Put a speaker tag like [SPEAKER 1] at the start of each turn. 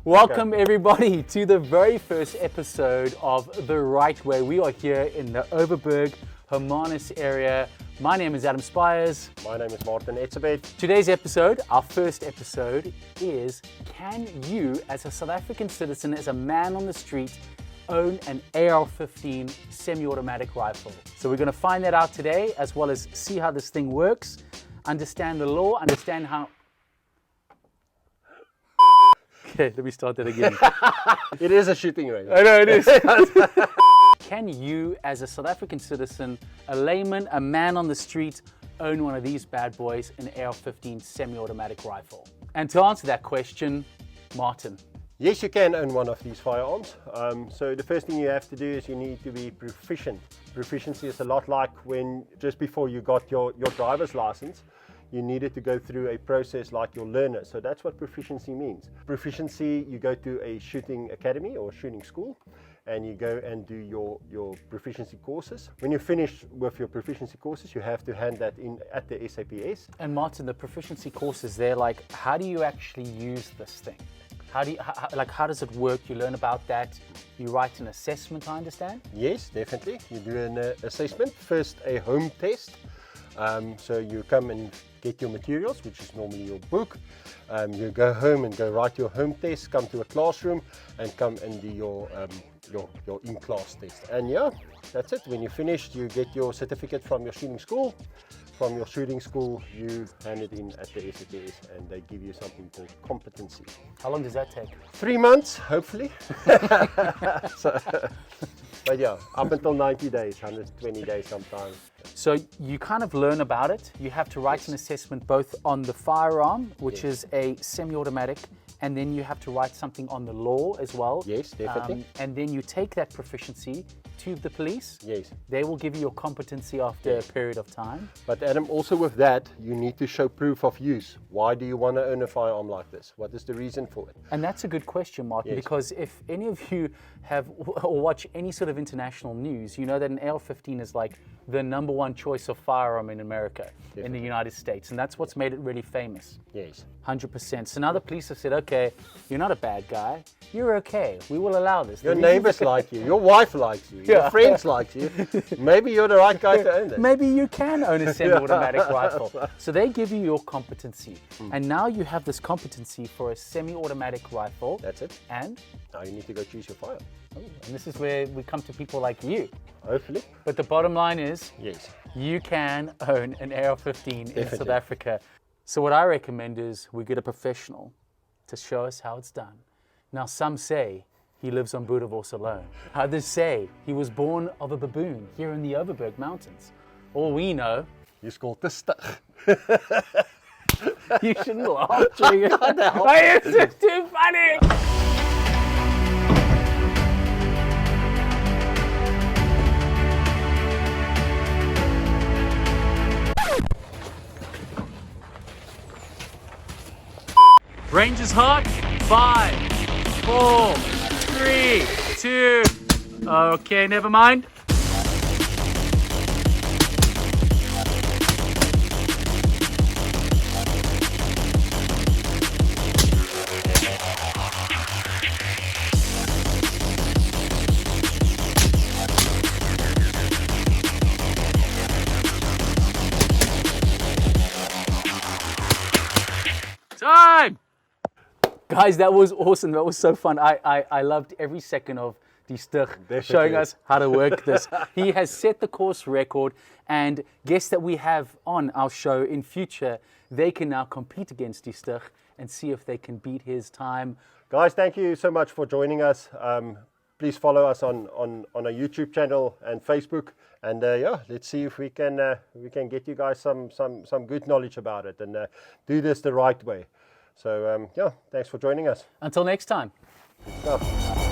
[SPEAKER 1] Welcome everybody to the very first episode of The Right Way. We are here in the Overberg, Hermanus area. My name is Adam Spires.
[SPEAKER 2] My name is Martin Etzebeth.
[SPEAKER 1] Today's episode, our first episode, is can you, as a South African citizen, as a man on the street, own an AR-15 semi-automatic rifle? So we're going to find that out today, as well as see how this thing works, understand the law, understand how... Okay, let me start that again.
[SPEAKER 2] It is a shooting range.
[SPEAKER 1] I know it is. Can you, as a South African citizen, a layman, a man on the street, own one of these bad boys, an AR-15 semi-automatic rifle? And to answer that question, Martin.
[SPEAKER 2] Yes, you can own one of these firearms. So the first thing you have to do is you need to be proficient. Proficiency is a lot like when just before you got your driver's license, you needed to go through a process like your learner. So that's what proficiency means. Proficiency, you go to a shooting academy or shooting school and you go and do your proficiency courses. When you finish with your proficiency courses, you have to hand that in at the SAPS.
[SPEAKER 1] And Martin, the proficiency courses, they're like, how do you actually use this thing? How does it work? You learn about that. You write an assessment, I understand?
[SPEAKER 2] Yes, definitely. You do an assessment. First, a home test. So you come and get your materials, which is normally your book. You go home and go write your home test, come to a classroom and come and do your in-class test. And yeah, that's it. When you're finished, you get your certificate from your shooting school. From your shooting school, you hand it in at the SAPS and they give you something called competency.
[SPEAKER 1] How long does that take?
[SPEAKER 2] 3 months, hopefully. But yeah, up until 90 days, 120 days sometimes.
[SPEAKER 1] So you kind of learn about it. You have to write an assessment both on the firearm, which is a semi-automatic, and then you have to write something on the law as well.
[SPEAKER 2] Yes, definitely.
[SPEAKER 1] And then you take that proficiency to the police.
[SPEAKER 2] Yes.
[SPEAKER 1] They will give you your competency after a period of time.
[SPEAKER 2] But Adam, also with that, you need to show proof of use. Why do you want to own a firearm like this? What is the reason for it?
[SPEAKER 1] And that's a good question, Martin,
[SPEAKER 2] Yes.
[SPEAKER 1] because if any of you have or watch any sort of international news, you know that an AR-15 is like the #1 choice of firearm in America, in the United States. And that's what's made it really famous.
[SPEAKER 2] Yes.
[SPEAKER 1] 100%. So now the police have said, okay, you're not a bad guy. You're okay. We will allow this.
[SPEAKER 2] Your neighbors like you. Your wife likes you. Your friends like you. Maybe you're the right guy to own this.
[SPEAKER 1] Maybe you can own a semi-automatic rifle. So they give you your competency. And now you have this competency for a semi-automatic rifle.
[SPEAKER 2] That's it.
[SPEAKER 1] And?
[SPEAKER 2] Now you need to go choose your fire.
[SPEAKER 1] And this is where we come to people like you.
[SPEAKER 2] Hopefully.
[SPEAKER 1] But the bottom line is,
[SPEAKER 2] Yes.
[SPEAKER 1] you can own an AR-15 in South Africa. So what I recommend is we get a professional to show us how it's done. Now some say he lives on Boerewors alone. Others say he was born of a baboon here in the Overberg Mountains. All we know...
[SPEAKER 2] You scored te stig.
[SPEAKER 1] You shouldn't laugh during it. It's just too funny! Range is hot. 5, 4, 3, 2. Okay, never mind. Time! Guys, that was awesome. That was so fun. I loved every second of die stig showing us how to work this. He has set the course record, and guests that we have on our show in future, they can now compete against die stig and see if they can beat his time.
[SPEAKER 2] Guys, thank you so much for joining us. Please follow us on our YouTube channel and Facebook. And yeah, let's see if we can get you guys some good knowledge about it and do this the right way. So yeah, thanks for joining us.
[SPEAKER 1] Until next time.
[SPEAKER 2] Good stuff.